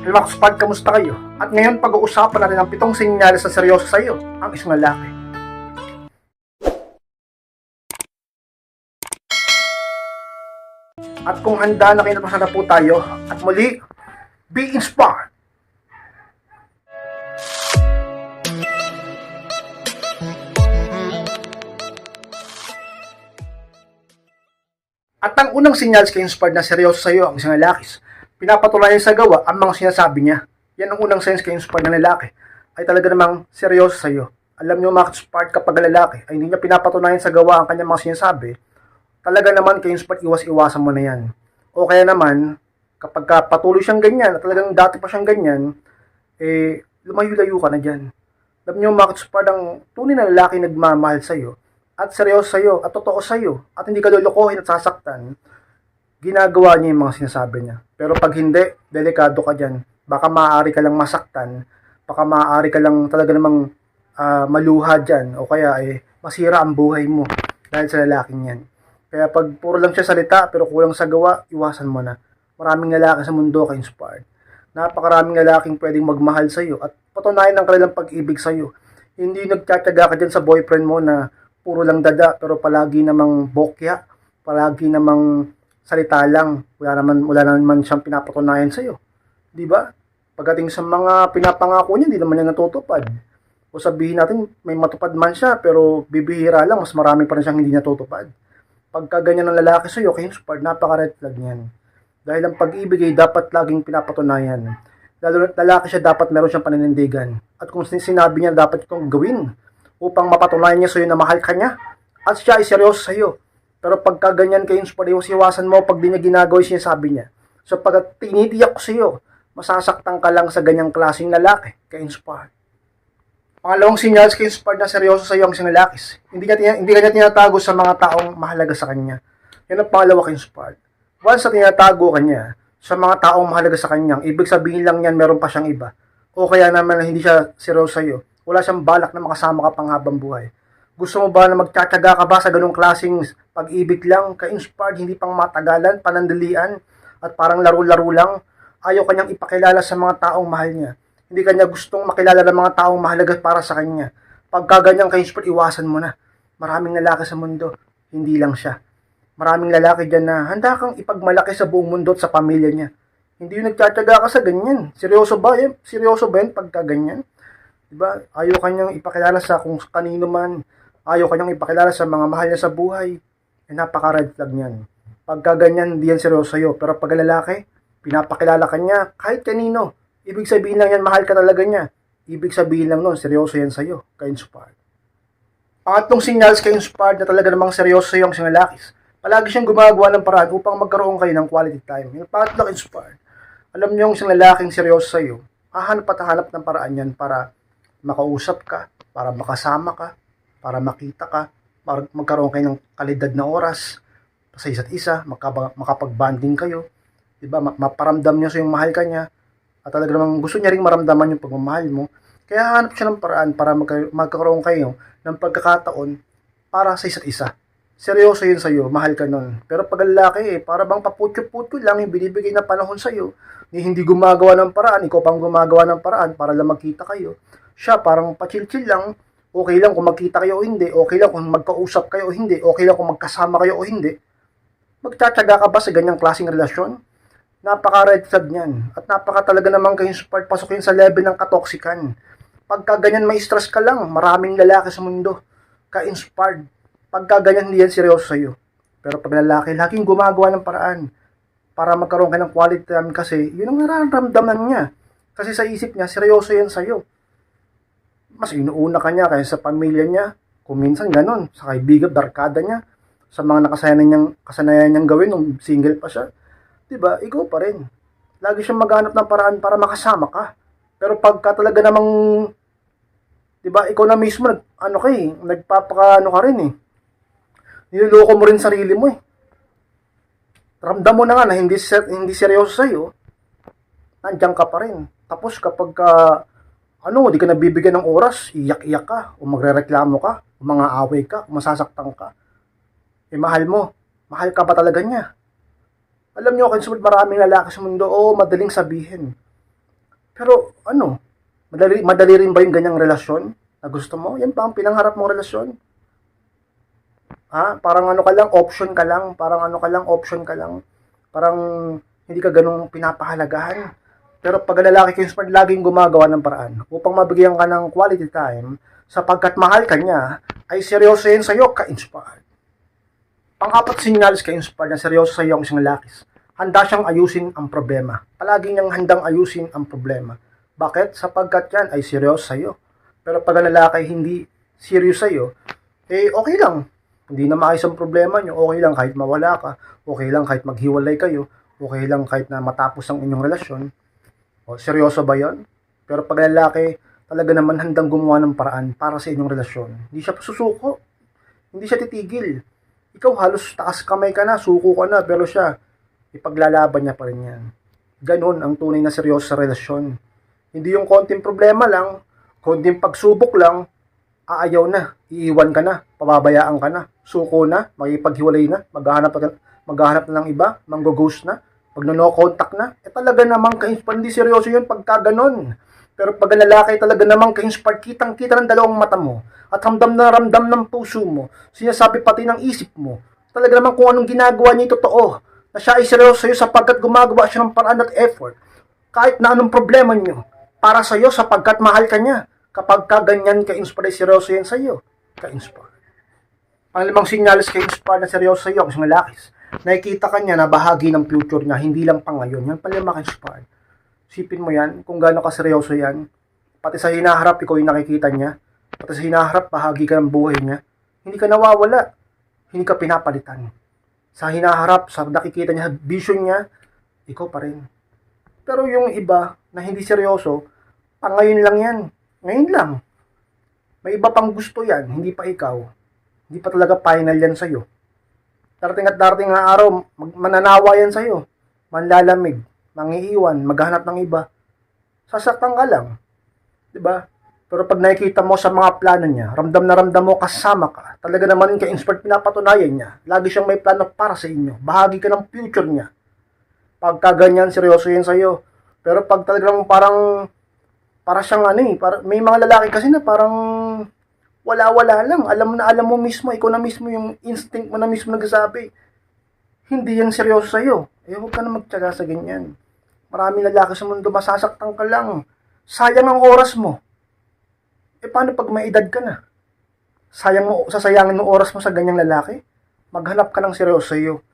Hello Spad, kamusta kayo? At ngayon pag-uusapan natin ang 7 senyales na seryoso sa iyo ang isang lalaki. At kung handa na kayo na po tayo, at muli, be inspired! At ang unang senyales kay inspired na seryoso sa iyo ang isang lalaki, pinapatunayan sa gawa ang mga sinasabi niya. Yan ang unang sense kay inspired na lalaki, ay talaga namang seryoso sa iyo. Alam niyo mga inspired kapag lalaki ay hindi niya pinapatunayan sa gawa ang kanyang mga sinasabi, talaga naman kay inspired iwas-iwasan mo na yan. O kaya naman, kapag patuloy siyang ganyan, at talagang dati pa siyang ganyan, lumayo-layo ka na dyan. Alam niyo mga inspired ang tunay na lalaki nagmamahal sa iyo, at seryoso sa iyo, at totoo sa iyo, at hindi ka lolokohin at sasaktan, ginagawa niya yung mga sinasabi niya. Pero pag hindi, delikado ka dyan. Baka maaari ka lang masaktan, baka maaari ka lang talaga namang maluha dyan, o kaya masira ang buhay mo dahil sa lalaking yan. Kaya pag puro lang siya salita pero kulang sa gawa, iwasan mo na. Maraming lalaki sa mundo ka-inspired. Napakaraming lalaking pwedeng magmahal sa iyo at patunayan ang kanilang pag-ibig sa iyo. Hindi nagtataga ka dyan sa boyfriend mo na puro lang dada pero palagi namang bokya, palagi namang salita lang, wala naman siyang pinapatunayan sa iyo. 'Di ba? Pagdating sa mga pinapangako niya, hindi naman niya natutupad. O sabihin natin may matupad man siya pero bibihira lang, mas marami pa rin siyang hindi natutupad. Pagka ganyan ng lalaki sa iyo, kay inspired, napaka-red flag niyan. Dahil ang pag-ibig ay dapat laging pinapatunayan. Lalo na lalaki siya, dapat meron siyang paninindigan. At kung sinabi niya, dapat itong gawin upang mapatunayan niya sa iyo na mahal ka niya at siya ay seryoso sa iyo. Pero pagka ganyan kay inspired, iwasan mo pag di niya ginagawa yung sinasabi niya. So pag tinitiyak ko sa iyo, masasaktan ka lang sa ganyang klaseng lalaki kay inspired. Pangalawang senyales kay inspired na seryoso sa iyo ang isang lalaki. Hindi kanya tinatago sa mga taong mahalaga sa kanya. Yan ang pangalawa kay inspired. Once na tinatago kanya sa mga taong mahalaga sa kanya, ibig sabihin lang yan meron pa siyang iba. O kaya naman hindi siya seryoso sa iyo. Wala siyang balak na makasama ka pang habang buhay. Gusto mo ba na magtsatsaga ka ba sa ganung klaseng pag-ibig lang, ka-inspired, hindi pang matagalan, panandalian, at parang laro-laro lang? Ayaw kanyang ipakilala sa mga taong mahal niya. Hindi kanya gustong makilala ng mga taong mahalaga para sa kanya. Pagka ganyan ka-inspired, iwasan mo na. Maraming lalaki sa mundo, hindi lang siya. Maraming lalaki dyan na handa kang ipagmalaki sa buong mundo at sa pamilya niya. Hindi yung nagtsatsaga ka sa ganyan. Seryoso ba yan? Seryoso ba yan pagka ganyan? Diba? Ayaw kanyang ipakilala sa kung kanino man. Ayaw kanyang ipakilala sa mga mahal niya sa buhay. Napaka-red flag niyan. Pagka ganyan, hindi yan seryoso sa'yo. Pero pag lalaki, pinapakilala ka niya kahit kanino. Ibig sabihin lang yan, mahal ka talaga niya. Ibig sabihin lang nun, seryoso yan sa'yo. Ka-inspired. Pangatlong senyals ka-inspired na talaga namang seryoso sa'yo ang isang lalaki. Palagi siyang gumagawa ng paraan upang magkaroon kayo ng quality time. Yung pangatlo ka-inspired. Alam niyo yung isang lalaking seryoso sa'yo, hahanap at hahanap ng paraan yan para makausap ka, para makasama ka, para makita ka, para magkaroon kayo ng kalidad na oras sa isa't isa, makapag-banding kayo, diba? Maparamdam niyo sa yung mahal ka niya, at talaga namang gusto niya rin maramdaman yung pagmamahal mo. Kaya hanap siya ng paraan para magkaroon kayo ng pagkakataon para sa isa't isa. Seryoso yun sa'yo, mahal ka nun. Pero pag lalaki para bang paputyo-putyo lang yung binibigay na panahon sa'yo, hindi gumagawa ng paraan, ikaw pang gumagawa ng paraan para lang magkita kayo. Siya parang pa-chill-chill lang, okay lang kung magkita kayo o hindi, okay lang kung magkausap kayo o hindi, okay lang kung magkasama kayo o hindi. Magtsatsaga ka ba sa ganyang klaseng relasyon? Napaka-red flag niyan. At napaka talaga naman ka-inspired pasukin sa level ng katoksikan. Pagka ganyan may stress ka lang, maraming lalaki sa mundo. Ka-inspired. Pagka ganyan hindi yan seryoso sa'yo. Pero pag lalaki, laging gumagawa ng paraan para magkaroon ka ng quality time kasi yun ang nararamdaman niya. Kasi sa isip niya, seryoso yan sa'yo. Mas inuuna ka niya kaysa sa pamilya niya. Kung minsan ganun, sa kaibigan, barkada niya, sa mga kasanayan niyang gawin nung single pa siya. Diba, ikaw pa rin. Lagi siyang maghanap ng paraan para makasama ka. Pero pagka talaga namang, diba, ikaw na mismo, nagpapaka ka rin eh. Niloloko mo rin sarili mo eh. Ramdam mo na nga na hindi seryoso sa'yo, nandiyan ka pa rin. Tapos kapag di ka nabibigyan ng oras, iyak-iyak ka, o magrereklamo ka, o mga away ka, o masasaktan ka. Mahal mo. Mahal ka ba talaga niya? Alam niyo, maraming lalaki sa mundo, madaling sabihin. Pero ano, madali rin ba yung ganyang relasyon na gusto mo? Yan ba ang pinangharap mong relasyon? Ha? Parang ano ka lang, option ka lang, parang ano ka lang, option ka lang. Parang hindi ka ganung pinapahalagahan. Pero pag lalaki ka yung laging gumagawa ng paraan upang mabigyan ka ng quality time sapagkat mahal ka niya, ay seryoso yan sa'yo, ka-inspired. Pang-apat sinyalis ka-inspired na seryoso sa'yo ang isang lalaki. Handa siyang ayusin ang problema. Palagi niyang handang ayusin ang problema. Bakit? Sapagkat yan ay seryoso sa'yo. Pero pag ang lalaki hindi serious sa'yo, eh okay lang. Hindi na maayos ang problema niyo, okay lang kahit mawala ka, okay lang kahit maghiwalay kayo, okay lang kahit na matapos ang inyong relasyon. O, seryoso ba yon? Pero pag lalaki, talaga naman handang gumawa ng paraan para sa inyong relasyon. Hindi siya susuko. Hindi siya titigil. Ikaw halos taas kamay ka na, suko ka na, pero siya, ipaglalaban niya pa rin yan. Ganon ang tunay na seryoso sa relasyon. Hindi yung konting problema lang, konting pagsubok lang, aayaw na, iiwan ka na, pababayaan ka na, suko na, makipaghiwalay na, maghahanap na ng iba, manggo-ghost na, pag no contact na, talaga namang ka-inspire, hindi seryoso yun pagka ganon. Pero pag ang lalaki talaga namang ka-inspire, kitang-kita ng dalawang mata mo, at ramdam na ramdam ng puso mo, sinasabi pati ng isip mo, talaga namang kung anong ginagawa niya totoo, na siya ay seryoso sa'yo sapagkat gumagawa siya ng paraan at effort, kahit na anong problema niyo, para sa'yo sapagkat mahal ka niya. Kapag ka ganyan ka-inspire, seryoso yan sa'yo, ka-inspire. Panglimang sinyalis ka-inspire na seryoso sa'yo ang isang lalaki. Nakikita ka niya na bahagi ng future niya, hindi lang pang ngayon. Yan pala ka-inspire. Sipin mo yan, kung gaano ka seryoso yan. Pati sa hinaharap, ikaw yung nakikita niya. Pati sa hinaharap, bahagi ka ng buhay niya. Hindi ka nawawala. Hindi ka pinapalitan. Sa hinaharap, sa nakikita niya, vision niya, ikaw pa rin. Pero yung iba na hindi seryoso, pang ngayon lang yan. Ngayon lang. May iba pang gusto yan, hindi pa ikaw. Hindi pa talaga final yan sa'yo. Darating at darating na araw, mananawa yan sa'yo. Manlalamig, mangiiwan, maghanap ng iba. Sasaktan ka lang. Diba? Pero pag nakikita mo sa mga plano niya, ramdam na ramdam mo kasama ka, talaga naman ka-inspired, pinapatunayan niya. Lagi siyang may plano para sa inyo. Bahagi ka ng future niya. Pagka ganyan, seryoso yan sa'yo. Pero pag talagang parang para siyang may mga lalaki kasi na parang wala-wala lang. Alam mo mismo, ikaw na mismo, yung instinct mo na mismo nagsasabi. Hindi yan seryoso sa'yo. Huwag ka na magtyaga sa ganyan. Maraming lalaki sa mundo, masasaktan ka lang. Sayang ang oras mo. Paano pag may edad ka na? Sasayangin mo oras mo sa ganyang lalaki? Maghanap ka ng seryoso sa'yo.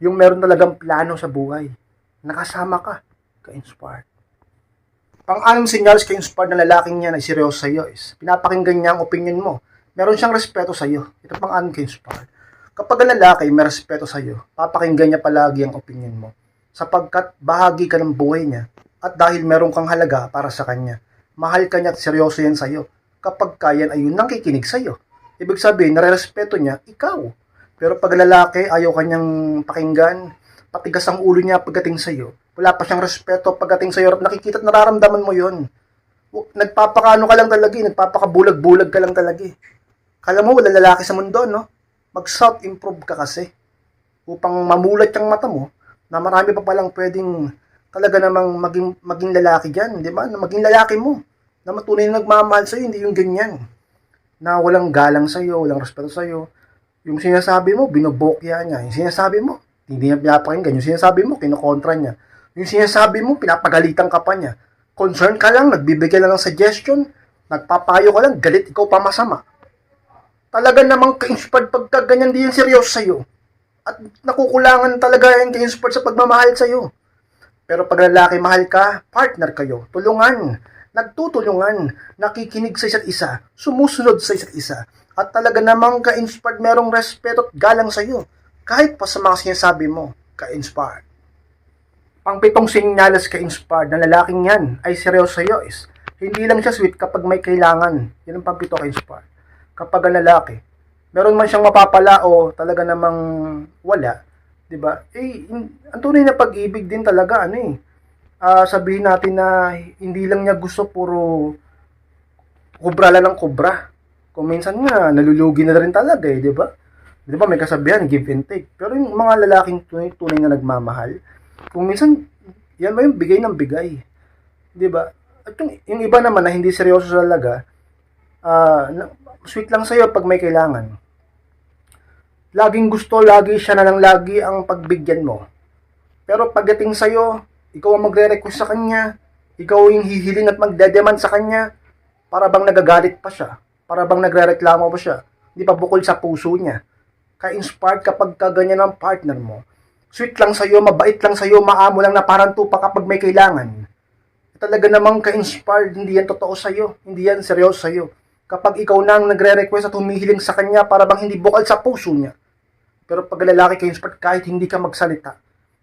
Yung meron talagang plano sa buhay. Nakasama ka. Ka-inspired. Pang-anong senyales ka-inspired na lalaking niya na seryoso sa iyo is pinapakinggan niya ang opinion mo. Meron siyang respeto sa iyo. Ito pang-anong ka-inspired. Kapag ang lalaki may respeto sa iyo, papakinggan niya palagi ang opinion mo. Sapagkat bahagi ka ng buhay niya at dahil meron kang halaga para sa kanya, mahal ka niya at seryoso yan sa iyo. Kapag kayan ay yun nang kikinig sa iyo. Ibig sabihin, nare-respeto niya ikaw. Pero pag lalaki ayaw kanyang pakinggan, patigas ang ulo niya pagdating sa iyo, wala pa siyang respeto pagdating sa iyo, nakikita at nararamdaman mo yon. Nagpapakaano ka lang talaga, nagpapakabulag-bulag ka lang talaga. Kala mo wala lalaki sa mundo, no? Mag-self-improve ka kasi upang mamulat yung mata mo na marami pa palang pwedeng talaga namang maging lalaki dyan, di ba? Na maging lalaki mo, na matunay na nagmamahal sa'yo, hindi yung ganyan. Na walang galang sa'yo, walang respeto sa'yo. Yung sinasabi mo, binobokya niya. Yung sinasabi mo, hindi niya pinapakinggan. Yung sinasabi mo, kinokontra niya. Yung sinasabi mo, pinapagalitan ka pa niya. Concern ka lang, nagbibigay lang ng suggestion, nagpapayo ka lang, galit ikaw pa masama. Talaga namang ka-inspired pagka ganyan din seryoso sa'yo. At nakukulangan talaga yung ka-inspired sa pagmamahal sa'yo. Pero pag lalaki mahal ka, partner kayo, tulungan, nagtutulungan, nakikinig sa isa't isa, sumusunod sa isa't isa, at talaga namang ka-inspired, merong respeto at galang sa'yo. Kahit pa sa mga sinasabi mo, ka-inspired. Pang-pitong senyales ka-inspired na lalaking yan ay seryoso sa'yo is, hindi lang siya sweet kapag may kailangan. Yan ang pang-pito ka-inspired. Kapag ang lalaki, meron man siyang mapapala o talaga namang wala, di ba? Ang tunay na pag-ibig din talaga, sabihin natin na hindi lang niya gusto puro kubra lang ng kubra. Kung minsan nga, nalulugi na rin talaga di ba? Di ba may kasabihan, give and take. Pero yung mga lalaking tunay na nagmamahal, kung minsan, yan ba yung bigay ng bigay? Di ba? At yung iba naman na hindi seryoso talaga, sweet lang sa'yo pag may kailangan. Laging gusto, lagi siya na lang lagi ang pagbigyan mo. Pero pagdating sa'yo, ikaw ang magre-request sa kanya, ikaw yung hihiling at magdedemand sa kanya, para bang nagagalit pa siya, para bang nagre-reklamo pa siya, hindi pa bukol sa puso niya. Ka-inspired kapag kaganyan ang partner mo. Sweet lang sa'yo, mabait lang sa'yo, maamo lang na parang tupa kapag may kailangan. Talaga namang ka-inspired, hindi yan totoo sa'yo, hindi yan seryoso sa'yo. Kapag ikaw nang nagre-request at humihiling sa kanya para bang hindi bukal sa puso niya. Pero pag lalaki ka-inspired, kahit hindi ka magsalita,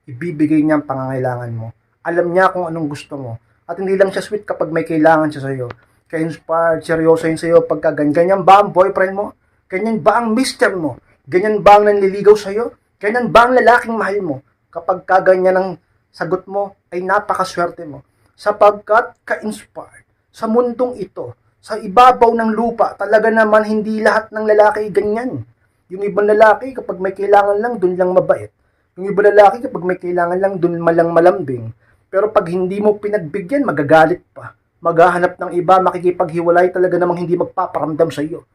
ibibigay niya ang pangangailangan mo. Alam niya kung anong gusto mo. At hindi lang siya sweet kapag may kailangan siya sa'yo. Ka-inspired, seryoso yun sa'yo pagka ganyan ba ang boyfriend mo? Ganyan ba ang mister mo? Ganyan ba ang nanliligaw sa'yo? Ganyan ba ang lalaking mahal mo? Kapag kaganyan ang sagot mo, ay napakaswerte mo. Sapagkat ka-inspired sa mundong ito, sa ibabaw ng lupa, talaga naman hindi lahat ng lalaki ganyan. Yung ibang lalaki, kapag may kailangan lang, dun lang mabait. Yung ibang lalaki, kapag may kailangan lang, dun malang malambing. Pero pag hindi mo pinagbigyan, magagalit pa. Maghahanap ng iba, makikipaghiwalay, talaga namang hindi magpaparamdam sa iyo.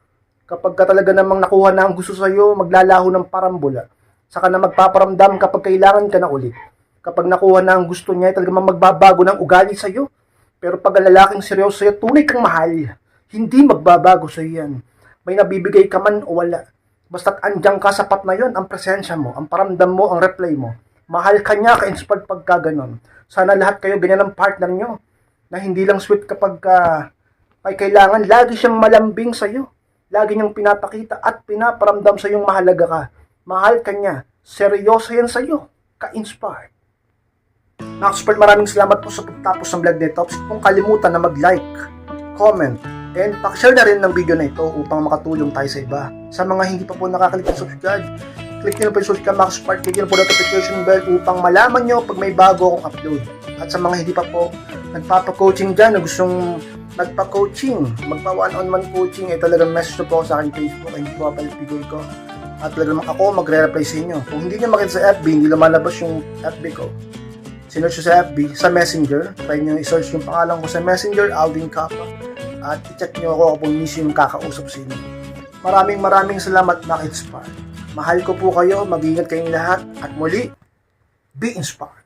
Kapag ka talaga namang nakuha na ang gusto sa iyo, maglalaho ng parambula. Saka na magpaparamdam kapag kailangan ka na ulit. Kapag nakuha na ang gusto niya, talaga namang magbabago ng ugali sa iyo. Pero pag ang lalaking seryoso sa'yo, tunay kang mahal. Hindi magbabago sa yan. May nabibigay ka man o wala. Basta't andyan ka, sapat na yon ang presensya mo, ang paramdam mo, ang reply mo. Mahal ka niya, ka-inspired pagka ganon. Sana lahat kayo ganyan ang partner nyo. Na hindi lang sweet kapag may kailangan, lagi siyang malambing sa iyo. Lagi niyang pinapakita at pinaparamdam sa iyong mahalaga ka. Mahal ka niya. Seryoso yan sa iyo. Ka-inspired. Nakasupport, maraming salamat po sa pagtapos ng vlog nito. Kung kalimutan na mag-like, comment, and pakishare na rin ng video na ito upang makatulong tayo sa iba. Sa mga hindi pa po nakakalik ng subscribe, click nyo na po yung subscribe, makasupport, click nyo na po notification bell upang malaman nyo pag may bago akong upload. At sa mga hindi pa po nagpapa-coaching dyan na gustong magpa-coaching, magpa-one-on-one coaching, ay talagang message na po ako sa aking Facebook, ay hindi po kapalipigay ko. At talagang ako magre-reply sa inyo. Kung hindi nyo makita sa FB, hindi lumalabas yung FB ko. Sinearch sa FB, sa Messenger. Try nyo i-search yung pangalan ko sa Messenger, Aldin Capa. At i-check nyo ako kung mismo yung kakausap sa inyo. Maraming salamat, mga inspired. Mahal ko po kayo, mag-ingat kayong lahat. At muli, be inspired.